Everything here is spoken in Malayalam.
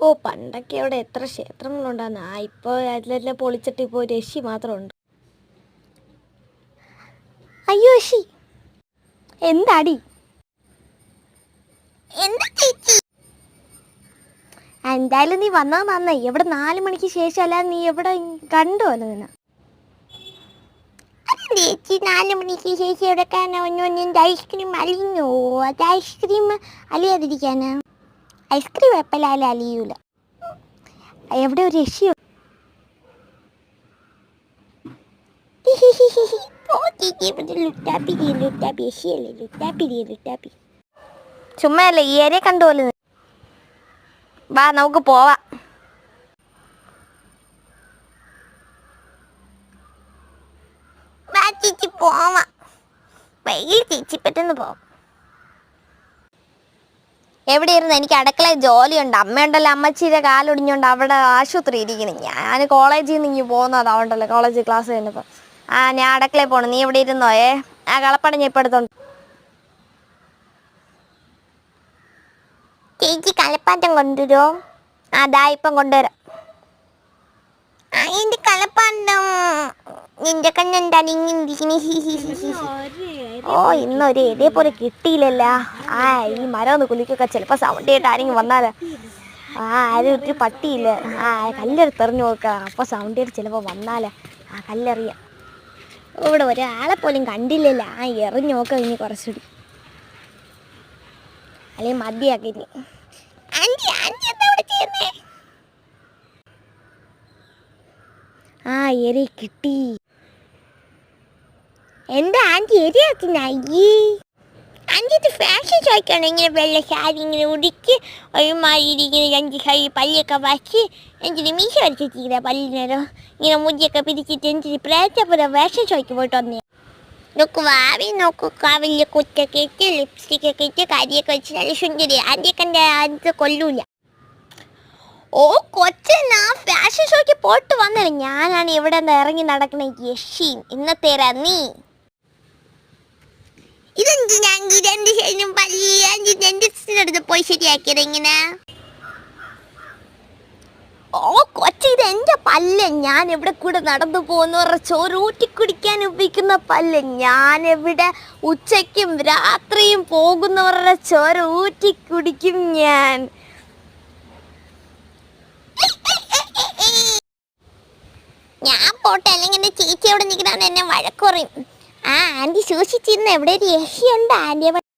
ഓ പണ്ടൊക്കെ അവിടെ എത്ര ക്ഷേത്രങ്ങളുണ്ടായിരുന്നു. ഇപ്പോൾ അതിലെല്ലാം പൊളിച്ചിട്ട് ഇപ്പോൾ രശി മാത്രമുണ്ട്. അയ്യോ യശി, എന്താടി? എന്തായാലും നീ വന്നാൽ നന്നായി. എവിടെ 4 മണിക്ക് ശേഷം അല്ലാതെ നീ എവിടെ കണ്ടുവല്ലോ നിന്നെ? ചേച്ചി 4 മണിക്ക് ശേഷം എവിടെ കാണാൻ? ഐസ്ക്രീം അലിഞ്ഞോ? അത് ഐസ്ക്രീം അലിയാതിരിക്കാനാ? ഐസ്ക്രീം എപ്പോഴായാലും അലിയൂല. എവിടെ ഒരു രശിയോ? ചുമ്മാ അല്ലേ ഈ ഏരിയ കണ്ടുപോലെ. വാ നമുക്ക് പോവാം. ചേച്ചി പോവാം, വൈകി ചേച്ചി പെട്ടെന്ന് പോവാം. എവിടെ ഇരുന്ന്? എനിക്ക് അടുക്കളയിൽ ജോലിയുണ്ട്. അമ്മയുണ്ടല്ലോ, അമ്മച്ചിയുടെ കാലൊടിഞ്ഞുകൊണ്ട് അവിടെ ആശുപത്രി ഇരിക്കുന്നു. ഞാൻ കോളേജിൽ നിന്ന് ഇങ്ങനെ പോകുന്നത് അതുകൊണ്ടല്ലോ, കോളേജിൽ ക്ലാസ് കഴിഞ്ഞപ്പോൾ. ഞാൻ അടുക്കളയിൽ പോകണം. നീ എവിടെ ഇരുന്നോയേ? കളപ്പടഞ്ഞ ഇപ്പം എടുത്തോണ്ട്. ചേച്ചി കളപ്പാട്ടം കൊണ്ടുവരുമോ? അതാ ഇപ്പം കൊണ്ടുവരാം. എൻ്റെ കളപ്പാട്ടം നിന്റെ കണ്ണെന്താണ്? ഓ ഇന്നൊരു ഇതേപോലെ കിട്ടിയില്ലല്ലോ. ഈ മരം ഒന്ന് കുലിക്കൊക്കെ ചിലപ്പോൾ സൗണ്ട് കേട്ട് ആരെങ്കിലും വന്നാലോ. ആരും ഒരു പട്ടിയില്ല. കല്ലെടുത്ത് എറിഞ്ഞു നോക്കാം. അപ്പോൾ സൗണ്ട് കേട്ട് ചിലപ്പോൾ വന്നാലോ കല്ലെറിയാം. ഇവിടെ ഒരാളെ പോലും കണ്ടില്ലല്ലോ. എറിഞ്ഞു നോക്കാം ഇനി കുറച്ചുകൂടി, അല്ലെങ്കിൽ മതിയാക്കില്ല. എരി കിട്ടി. എന്താ ആൻറ്റി എരിയാക്കി? ആൻറ്റി ഫാഷൻ ചോദിക്കണം. ഇങ്ങനെ വെള്ള സാരി ഇങ്ങനെ ഉടുക്കി ഒരുമാതിരി ഇങ്ങനെ 2 കൈ പല്ലൊക്കെ വച്ച് എന്തിന് മീശ വരച്ചിരിക്കുക പല്ലിനേരോ ഇങ്ങനെ മുടിയൊക്കെ പിരിച്ചിട്ട് എന്തിന് പ്രേറ്റപ്പുറ ഫാഷൻ ചോദിക്ക് പോയിട്ട് വന്നേ. നോക്കു വാവി നോക്കു, കാവിലെ കുത്തൊക്കെ ഇട്ട് ലിപ്സ്റ്റിക്കൊക്കെ ഇട്ട് കരിയൊക്കെ വെച്ച് നല്ല സുന്ദരി. ആൻറ്റിയൊക്കെ എൻ്റെ അത് കൊല്ലൂല. ഓ കൊച്ചനാ ഫാഷൻ ഷോയ്ക്ക് പോയിട്ട് വന്നില്ല. ഞാനാണ് ഇവിടെ നിന്ന് ഇറങ്ങി നടക്കണ യശി. ഇന്നത്തെ നീ ഇതെന്ത്? ഞാൻ 2 ശരിയും പല്ലി 2 പോയി ശരിയാക്കിയത് ഇങ്ങനെ. ഓ കൊച്ചി, ഇത് എൻ്റെ പല്ല്. ഞാൻ ഇവിടെ കൂടെ നടന്നു പോകുന്നവരുടെ ചോറൂറ്റി കുടിക്കാൻ ഉപയോഗിക്കുന്ന പല്ല്. ഞാനെവിടെ ഉച്ചയ്ക്കും രാത്രിയും പോകുന്നവരുടെ ചോര ഊറ്റി കുടിക്കും ഞാൻ. ഞാൻ പോട്ടെ, അല്ലെങ്കിൽ എൻ്റെ ചേച്ചി അവിടെ നിൽക്കണമെന്ന് എന്നെ വഴക്കുറയും. ആൻറ്റി സൂക്ഷിച്ചിരുന്ന്. എവിടെ ഒരു യശിയുണ്ട് ആൻറ്റിയെ